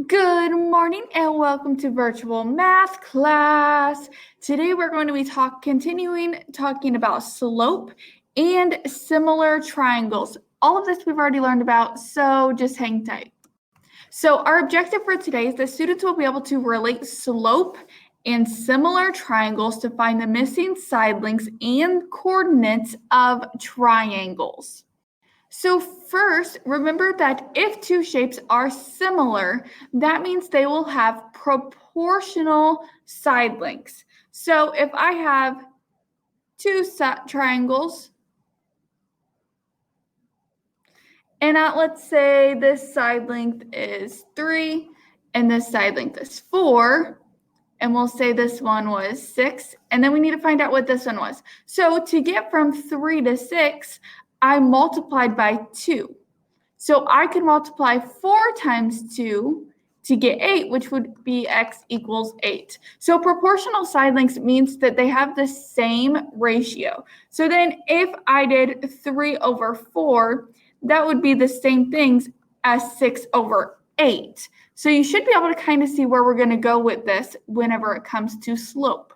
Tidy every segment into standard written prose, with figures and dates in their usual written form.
Good morning and welcome to virtual math class. Today we're going to be continuing talking about slope and similar triangles. All of this we've already learned about, so just hang tight. So our objective for today is that students will be able to relate slope and similar triangles to find the missing side lengths and coordinates of triangles. So first, remember that if two shapes are similar, that means they will have proportional side lengths. So if I have two triangles, and let's say this side length is 3 and this side length is 4, and we'll say this one was 6, and then we need to find out what this one was. So to get from 3 to 6, I multiplied by 2. So I could multiply 4 times 2 to get 8, which would be x equals 8. So proportional side lengths means that they have the same ratio. So then if I did 3 over 4, that would be the same things as 6 over 8. So you should be able to kind of see where we're going to go with this whenever it comes to slope.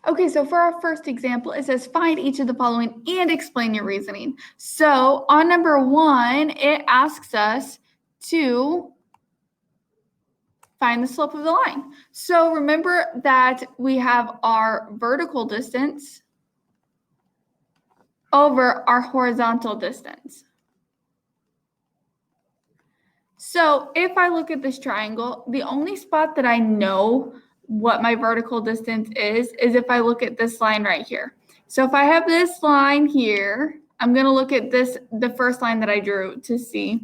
Okay, so for our first example, it says find each of the following and explain your reasoning. So on number 1, it asks us to find the slope of the line. So remember that we have our vertical distance over our horizontal distance. So if I look at this triangle, the only spot that I know what my vertical distance is if I look at this line right here. So if I have this line here, I'm going to look at the first line that I drew to see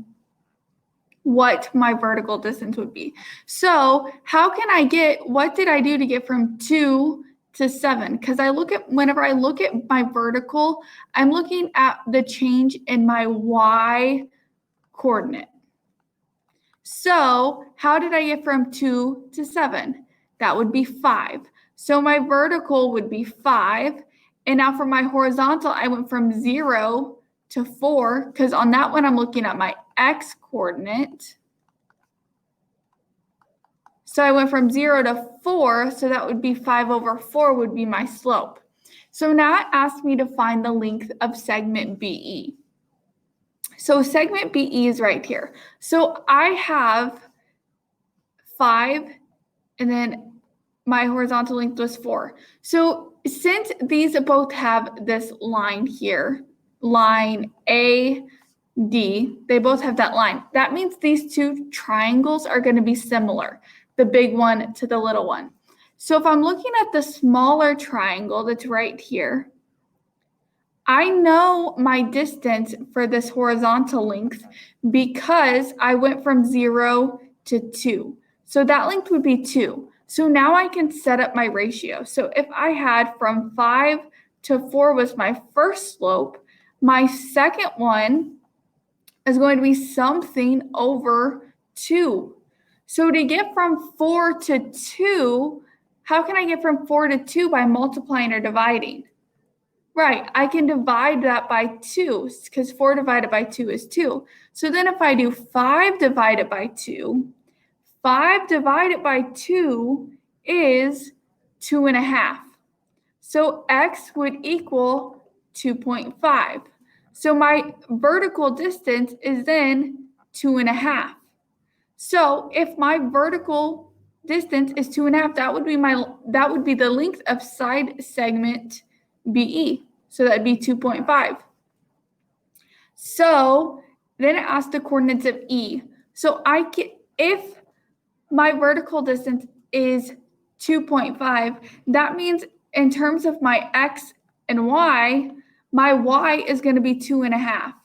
what my vertical distance would be. So how can I what did I do to get from 2 to 7? Because whenever I look at my vertical, I'm looking at the change in my y coordinate. So how did I get from 2 to 7? That would be 5. So my vertical would be 5. And now for my horizontal, I went from 0 to 4, because on that one, I'm looking at my x coordinate. So I went from 0 to 4, so that would be 5 over 4 would be my slope. So now it asked me to find the length of segment BE. So segment BE is right here. So I have 5, and then my horizontal length was 4. So since these both have this line here, line AD, they both have that line. That means these two triangles are going to be similar, the big one to the little one. So if I'm looking at the smaller triangle that's right here, I know my distance for this horizontal length because I went from 0 to 2. So that length would be 2. So now I can set up my ratio. So if I had from 5 to 4 was my first slope, my second one is going to be something over 2. So to get from 4 to 2, how can I get from 4 to 2 by multiplying or dividing? Right, I can divide that by 2 because 4 divided by 2 is 2. So then if I do 5 divided by 2, 5 divided by 2 is 2.5. So x would equal 2.5. So my vertical distance is then 2.5. So if my vertical distance is 2.5, that would be the length of side segment BE. So that'd be 2.5. So then it asks the coordinates of E. So if my vertical distance is 2.5, that means in terms of my x and y, my y is going to be 2.5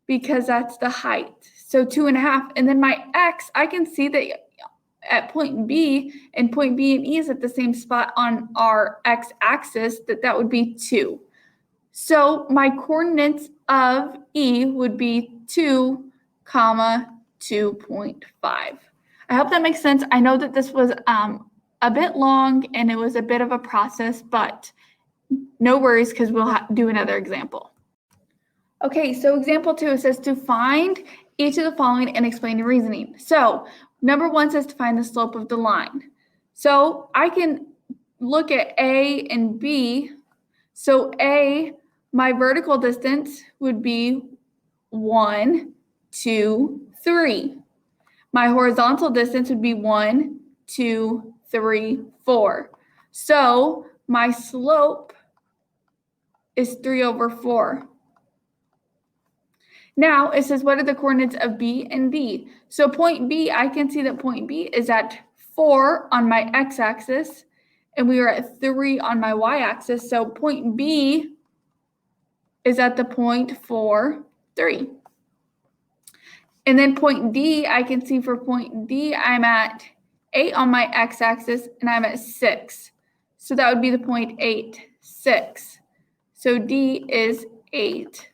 because that's the height. So 2.5, and then my x, I can see that at point B, and point B and E is at the same spot on our x-axis, that would be 2. So my coordinates of E would be 2, 2.5. I hope that makes sense. I know that this was a bit long and it was a bit of a process, but no worries because we'll do another example. Okay, so example 2, it says to find each of the following and explain your reasoning. So number 1 says to find the slope of the line. So I can look at A and B. So A, my vertical distance would be 1, 2, 3. My horizontal distance would be 1, 2, 3, 4. So my slope is 3 over 4. Now it says, what are the coordinates of B and D? So point B, I can see that point B is at 4 on my x-axis, and we are at 3 on my y-axis. So point B is at the point 4, 3. And then point D, I can see for point D, I'm at 8 on my x-axis, and I'm at 6. So that would be the point 8, 6. So D is 8,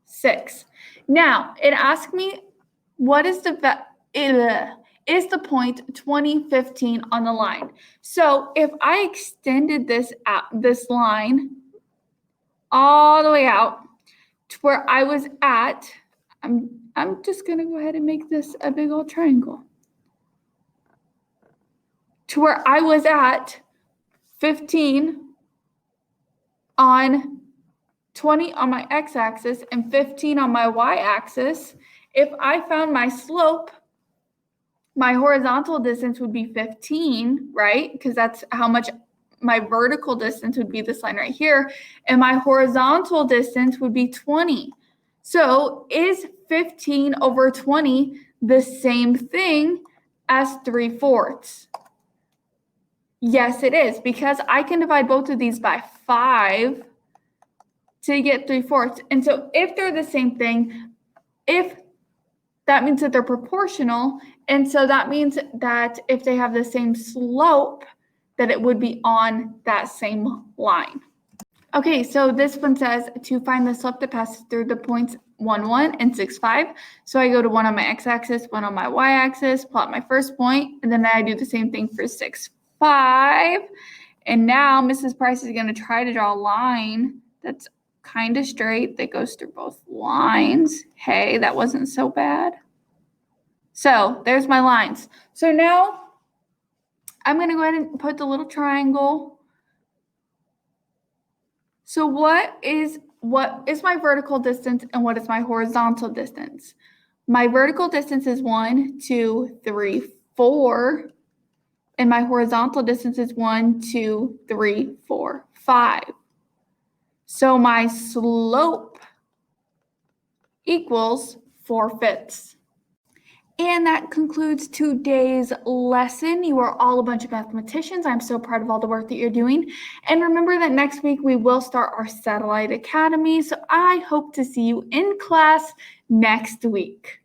6. Now, it asked me, what is the point 20, 15 on the line? So if I extended this line all the way out to where I was at, I'm just going to go ahead and make this a big old triangle. To where I was at 15 on 20 on my x-axis and 15 on my y-axis. If I found my slope, my horizontal distance would be 15, right? Because that's how much my vertical distance would be, this line right here. And my horizontal distance would be 20. So is 15 over 20 the same thing as 3/4? Yes, it is, because I can divide both of these by 5 to get 3/4. And so if they're the same thing, if that means that they're proportional, and so that means that if they have the same slope, that it would be on that same line. Okay, so this one says to find the slope that passes through the points 1, 1 and 6, 5. So I go to 1 on my x-axis, 1 on my y-axis, plot my first point, and then I do the same thing for 6, 5. And now Mrs. Price is going to try to draw a line that's kind of straight that goes through both lines. Hey, that wasn't so bad. So there's my lines. So now I'm going to go ahead and put the little triangle. So what is my vertical distance and what is my horizontal distance? My vertical distance is 1, 2, 3, 4. And my horizontal distance is 1, 2, 3, 4, 5. So my slope equals 4/5. And that concludes today's lesson. You are all a bunch of mathematicians. I'm so proud of all the work that you're doing. And remember that next week we will start our Satellite Academy. So I hope to see you in class next week.